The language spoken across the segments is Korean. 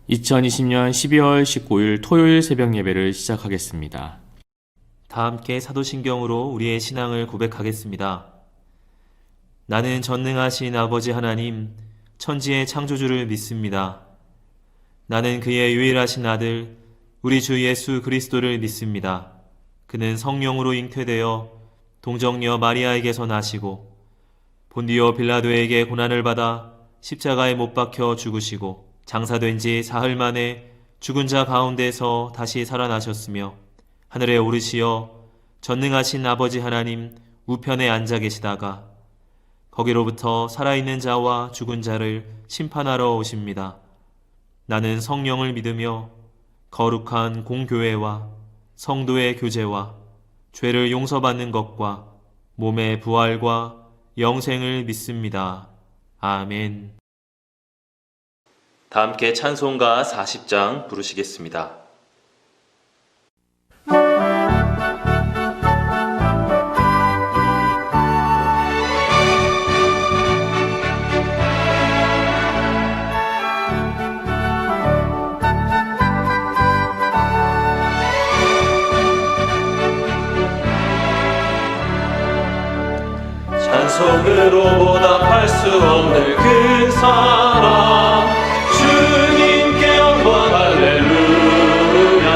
2020년 12월 19일 토요일 새벽 예배를 시작하겠습니다. 다 함께 사도신경으로 우리의 신앙을 고백하겠습니다. 나는 전능하신 아버지 하나님, 천지의 창조주를 믿습니다. 나는 그의 유일하신 아들, 우리 주 예수 그리스도를 믿습니다. 그는 성령으로 잉태되어 동정녀 마리아에게서 나시고 본디오 빌라도에게 고난을 받아 십자가에 못 박혀 죽으시고 장사된 지 사흘 만에 죽은 자 가운데서 다시 살아나셨으며 하늘에 오르시어 전능하신 아버지 하나님 우편에 앉아 계시다가 거기로부터 살아있는 자와 죽은 자를 심판하러 오십니다. 나는 성령을 믿으며 거룩한 공교회와 성도의 교제와 죄를 용서받는 것과 몸의 부활과 영생을 믿습니다. 아멘. 다 함께 찬송가 40장 부르시겠습니다. 찬송으로 보답할 수 없는 그 사랑 주님께 영광 할렐루야.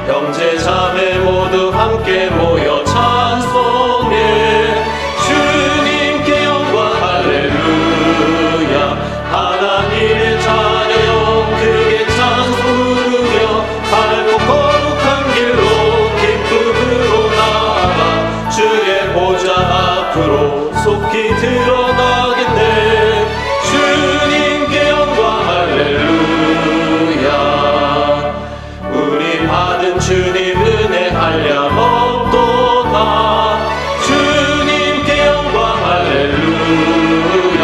형제 자매 모두 함께 모여 찬송해 주님께 영광 할렐루야. 하나님의 자녀여 크게 찬송 부르며 밝고 거룩한 길로 기쁨으로 나아가 주의 보좌 앞으로 속히 드러나겠네. 주님께 영광 할렐루야. 우리 받은 주님 은혜 한량 없도다. 주님께 영광 할렐루야.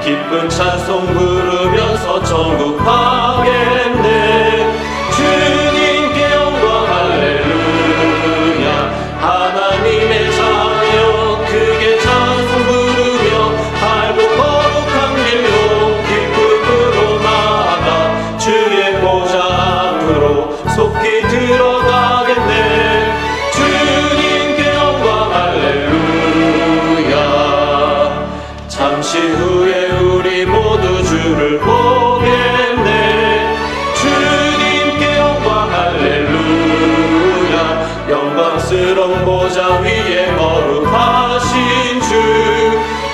기쁜 찬송 부르면서 천국 가겠네. 주님께 영광 할렐루야. 하나님의 자녀 크게 찬송 부르며 밝고 거룩한 길로 기쁨으로 나아가 주의 보좌 앞으로 속히 들어가겠네. 주님께 영광 할렐루야. 잠시 후에 우리 모두 주를 보겠네. 주님께 영광 할렐루야. 영광스러운 보좌 위에 거룩하신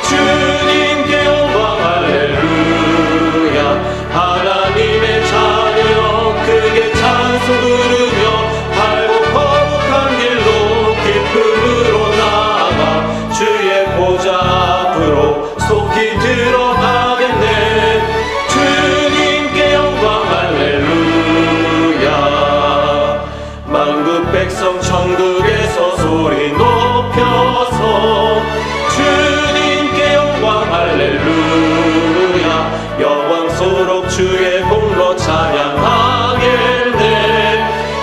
주님께 영광 할렐루야. 하나님의 자녀 크게 찬송 부르며 밝고 거룩한 길로 기쁨으로 나아가 주의 보좌 앞으로 속히 들어가겠네. 주님께 영광 할렐루야. 만국 백성 천국에서 소리 높여서 주님께 영광 할렐루야. 영광스럽 주의 공로 찬양하겠네.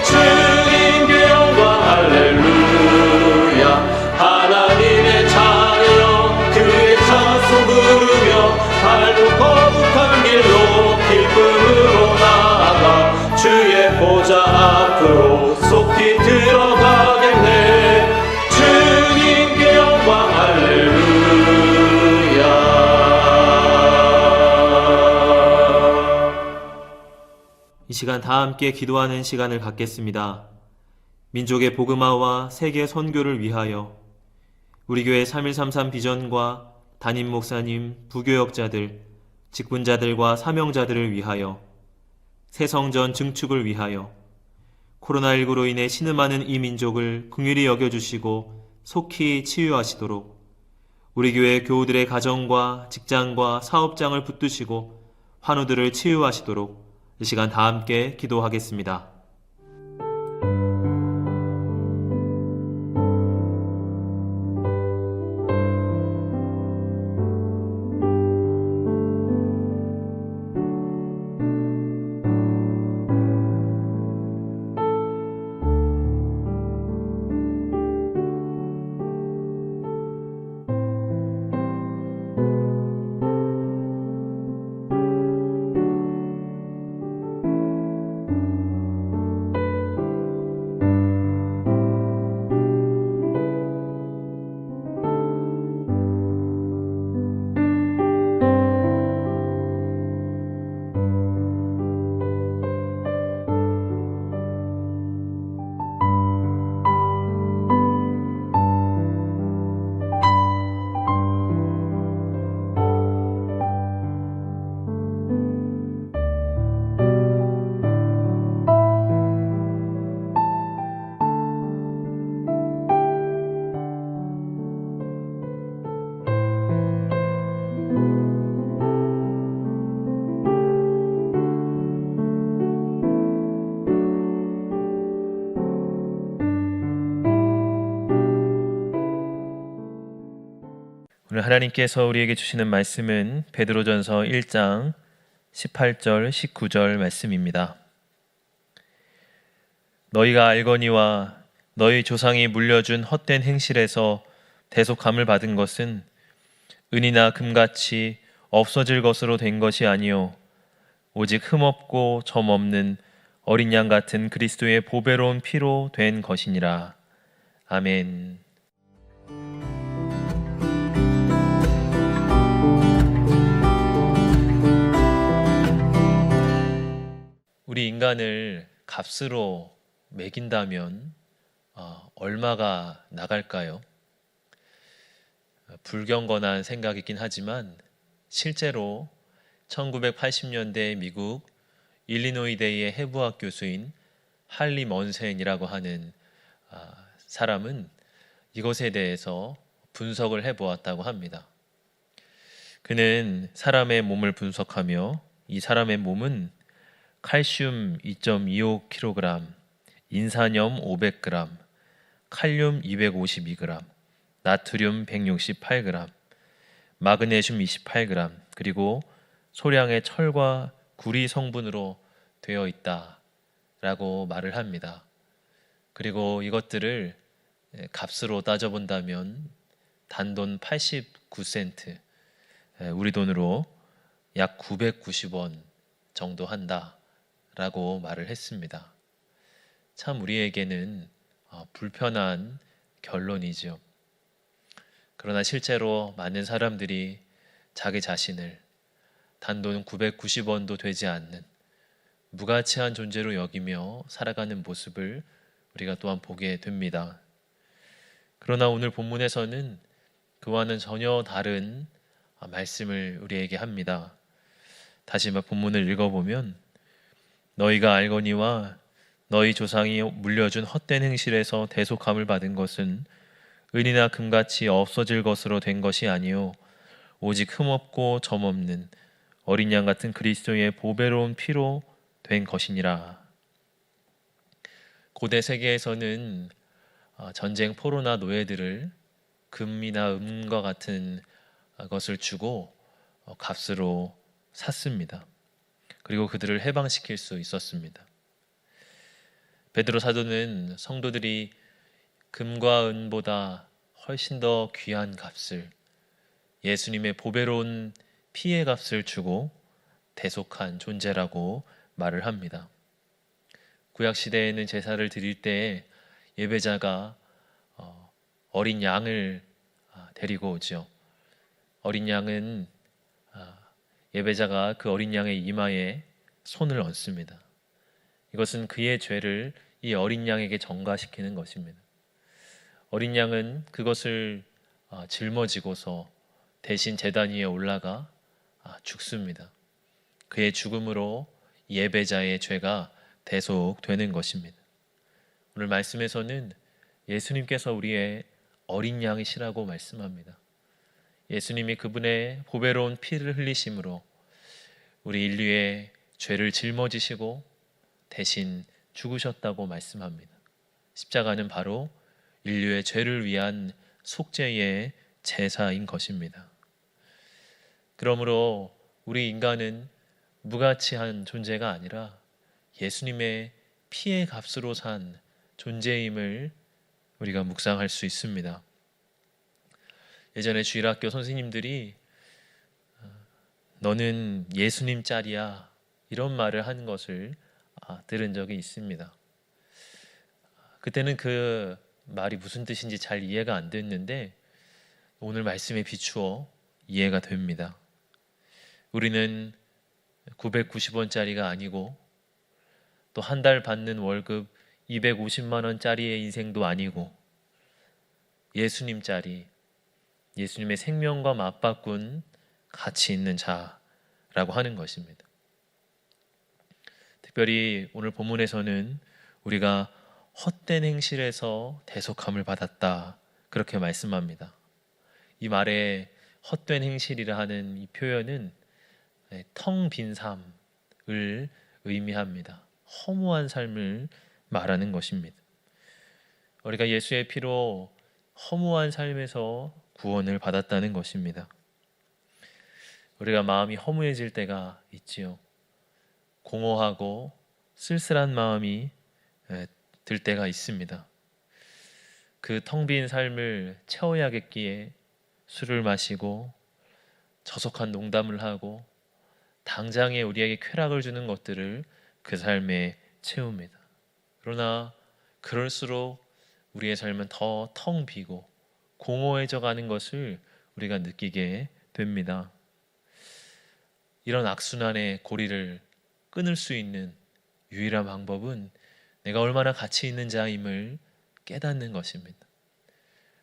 주님께 영광 할렐루야. 하나님의 자녀 그의 찬송 부르며 밝고 거룩한 길로 기쁨으로 나아가 주의 보좌 앞으로 속히 들어가겠네. 주님께 영광 할렐루야. 이 시간 다 함께 기도하는 시간을 갖겠습니다. 민족의 복음화와 세계 선교를 위하여 우리 교회 3133 비전과 담임 목사님, 부교역자들, 직분자들과 사명자들을 위하여 새성전 증축을 위하여 코로나19로 인해 신음하는 이 민족을 긍휼히 여겨주시고 속히 치유하시도록 우리 교회 교우들의 가정과 직장과 사업장을 붙드시고 환우들을 치유하시도록 이 시간 다 함께 기도하겠습니다. 오늘 하나님께서 우리에게 주시는 말씀은 베드로전서 1장 18절 19절 말씀입니다. 너희가 알거니와 너희 조상이 물려준 헛된 행실에서 대속함을 받은 것은 은이나 금같이 없어질 것으로 된 것이 아니요 오직 흠없고 점없는 어린 양 같은 그리스도의 보배로운 피로 된 것이니라. 아멘. 우리 인간을 값으로 매긴다면 얼마가 나갈까요? 불경건한 생각이긴 하지만 실제로 1980년대 미국 일리노이대의 해부학 교수인 할리 먼센이라고 하는 사람은 이것에 대해서 분석을 해보았다고 합니다. 그는 사람의 몸을 분석하며 이 사람의 몸은 칼슘 2.25kg, 인산염 500g, 칼륨 252g, 나트륨 168g, 마그네슘 28g, 그리고 소량의 철과 구리 성분으로 되어 있다라고 말을 합니다. 그리고 이것들을 값으로 따져본다면 단돈 89센트, 우리 돈으로 약 990원 정도 한다라고 말을 했습니다. 참 우리에게는 불편한 결론이죠. 그러나 실제로 많은 사람들이 자기 자신을 단돈 990원도 되지 않는 무가치한 존재로 여기며 살아가는 모습을 우리가 또한 보게 됩니다. 그러나 오늘 본문에서는 그와는 전혀 다른 말씀을 우리에게 합니다. 다시 본문을 읽어보면 너희가 알거니와 너희 조상이 물려준 헛된 행실에서 대속함을 받은 것은 은이나 금같이 없어질 것으로 된 것이 아니요 오직 흠없고 점없는 어린 양 같은 그리스도의 보배로운 피로 된 것이니라. 고대 세계에서는 전쟁 포로나 노예들을 금이나 은과 같은 것을 주고 값으로 샀습니다. 그리고 그들을 해방시킬 수 있었습니다. 베드로 사도는 성도들이 금과 은보다 훨씬 더 귀한 값을, 예수님의 보배로운 피의 값을 주고 대속한 존재라고 말을 합니다. 구약 시대에는 제사를 드릴 때 예배자가 어린 양을 데리고 오죠. 어린 양은 예배자가 그 어린 양의 이마에 손을 얹습니다. 이것은 그의 죄를 이 어린 양에게 전가시키는 것입니다. 어린 양은 그것을 짊어지고서 대신 제단 위에 올라가 죽습니다. 그의 죽음으로 예배자의 죄가 대속되는 것입니다. 오늘 말씀에서는 예수님께서 우리의 어린 양이시라고 말씀합니다. 예수님이 그분의 보배로운 피를 흘리심으로 우리 인류의 죄를 짊어지시고 대신 죽으셨다고 말씀합니다. 십자가는 바로 인류의 죄를 위한 속죄의 제사인 것입니다. 그러므로 우리 인간은 무가치한 존재가 아니라 예수님의 피의 값으로 산 존재임을 우리가 묵상할 수 있습니다. 예전에 주일학교 선생님들이 너는 예수님 짤이야 이런 말을 하는 것을 들은 적이 있습니다. 그때는 그 말이 무슨 뜻인지 잘 이해가 안 됐는데 오늘 말씀에 비추어 이해가 됩니다. 우리는 990원짜리가 아니고 또 한 달 받는 월급 250만 원짜리의 인생도 아니고 예수님짜리, 예수님의 생명과 맞바꾼 가치 있는 자라고 하는 것입니다. 특별히 오늘 본문에서는 우리가 헛된 행실에서 대속함을 받았다 그렇게 말씀합니다. 이 말에 헛된 행실이라 하는 이 표현은 텅 빈 삶을 의미합니다. 허무한 삶을 말하는 것입니다. 우리가 예수의 피로 허무한 삶에서 구원을 받았다는 것입니다. 우리가 마음이 허무해질 때가 있지요. 공허하고 쓸쓸한 마음이 들 때가 있습니다. 그 텅 빈 삶을 채워야겠기에 술을 마시고 저속한 농담을 하고 당장에 우리에게 쾌락을 주는 것들을 그 삶에 채웁니다. 그러나 그럴수록 우리의 삶은 더 텅 비고 공허해져 가는 것을 우리가 느끼게 됩니다. 이런 악순환의 고리를 끊을 수 있는 유일한 방법은 내가 얼마나 가치 있는 자임을 깨닫는 것입니다.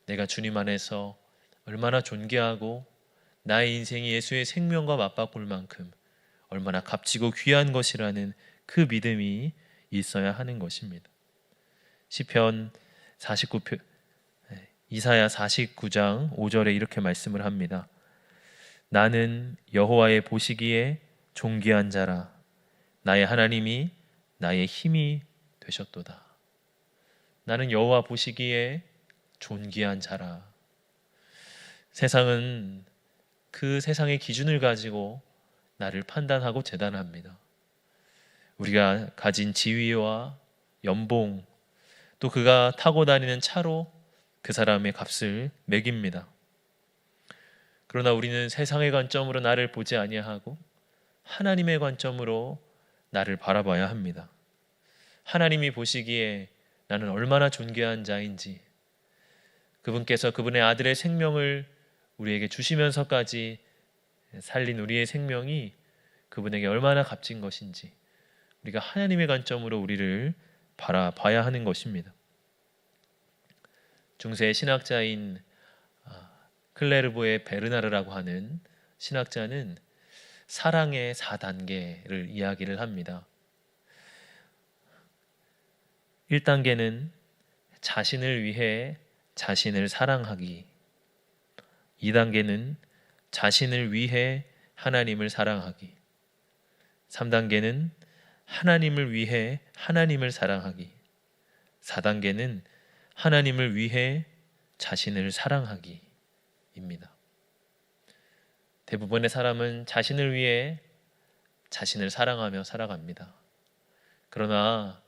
내가 주님 안에서 얼마나 존귀하고 나의 인생이 예수의 생명과 맞바꿀 만큼 얼마나 값지고 귀한 것이라는 그 믿음이 있어야 하는 것입니다. 시편 49편 이사야 49장 5절에 이렇게 말씀을 합니다. 나는 여호와의 보시기에 존귀한 자라. 나의 하나님이 나의 힘이 되셨도다. 나는 여호와 보시기에 존귀한 자라. 세상은 그 세상의 기준을 가지고 나를 판단하고 재단합니다. 우리가 가진 지위와 연봉, 또 그가 타고 다니는 차로 그 사람의 값을 매깁니다. 그러나 우리는 세상의 관점으로 나를 보지 아니하고 하나님의 관점으로 나를 바라봐야 합니다. 하나님이 보시기에 나는 얼마나 존귀한 자인지, 그분께서 그분의 아들의 생명을 우리에게 주시면서까지 살린 우리의 생명이 그분에게 얼마나 값진 것인지 우리가 하나님의 관점으로 우리를 바라봐야 하는 것입니다. 중세 신학자인 클레르보의 베르나르라고 하는 신학자는 사랑의 4단계를 이야기를 합니다. 1단계는 자신을 위해 자신을 사랑하기. 2단계는 자신을 위해 하나님을 사랑하기. 3단계는 하나님을 위해 하나님을 사랑하기. 4단계는 하나님을 위해 자신을 사랑하기입니다. 대부분의 사람은 자신을 위해 자신을 사랑하며 살아갑니다. 그러나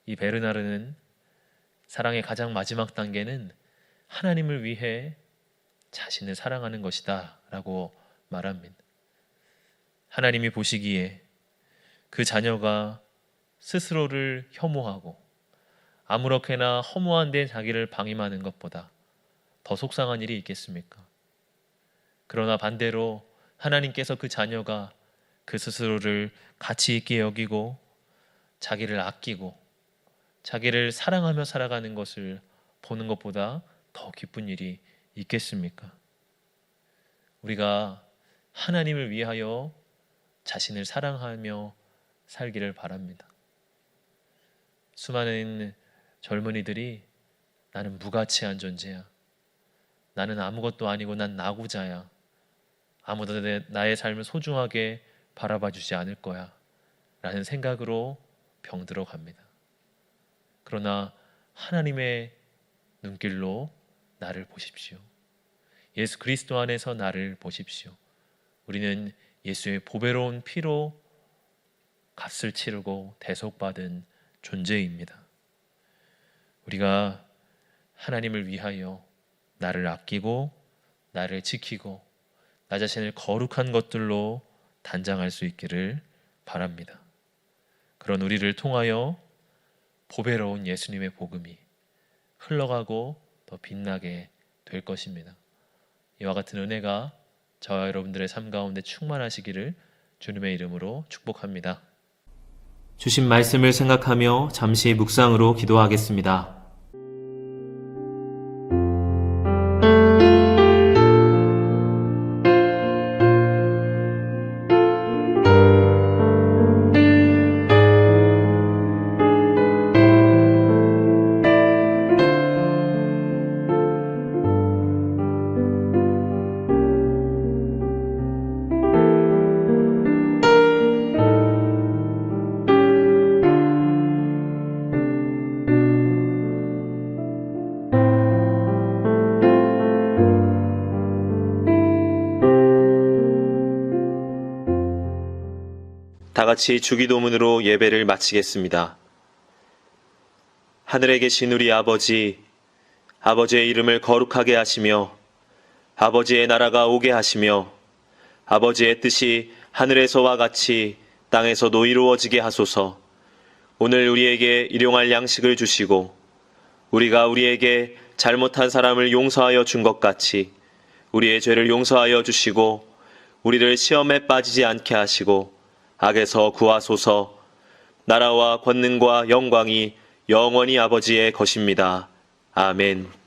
이 베르나르는 사랑의 가장 마지막 단계는 하나님을 위해 자신을 사랑하는 것이다 라고 말합니다. 하나님이 보시기에 그 자녀가 스스로를 혐오하고 아무렇게나 허무한 데 자기를 방임하는 것보다 더 속상한 일이 있겠습니까? 그러나 반대로 하나님께서 그 자녀가 그 스스로를 가치 있게 여기고 자기를 아끼고 자기를 사랑하며 살아가는 것을 보는 것보다 더 기쁜 일이 있겠습니까? 우리가 하나님을 위하여 자신을 사랑하며 살기를 바랍니다. 수많은 젊은이들이 나는 무가치한 존재야. 나는 아무것도 아니고 난 나고자야. 아무도 나의 삶을 소중하게 바라봐 주지 않을 거야. 라는 생각으로 병들어 갑니다. 그러나 하나님의 눈길로 나를 보십시오. 예수 그리스도 안에서 나를 보십시오. 우리는 예수의 보배로운 피로 값을 치르고 대속받은 존재입니다. 우리가 하나님을 위하여 나를 아끼고 나를 지키고 나 자신을 거룩한 것들로 단장할 수 있기를 바랍니다. 그런 우리를 통하여 보배로운 예수님의 복음이 흘러가고 더 빛나게 될 것입니다. 이와 같은 은혜가 저와 여러분들의 삶 가운데 충만하시기를 주님의 이름으로 축복합니다. 주신 말씀을 생각하며 잠시 묵상으로 기도하겠습니다. 다 같이 주기도문으로 예배를 마치겠습니다. 하늘에 계신 우리 아버지, 아버지의 이름을 거룩하게 하시며 아버지의 나라가 오게 하시며 아버지의 뜻이 하늘에서와 같이 땅에서도 이루어지게 하소서. 오늘 우리에게 일용할 양식을 주시고 우리가 우리에게 잘못한 사람을 용서하여 준 것 같이 우리의 죄를 용서하여 주시고 우리를 시험에 빠지지 않게 하시고 악에서 구하소서. 나라와 권능과 영광이 영원히 아버지의 것입니다. 아멘.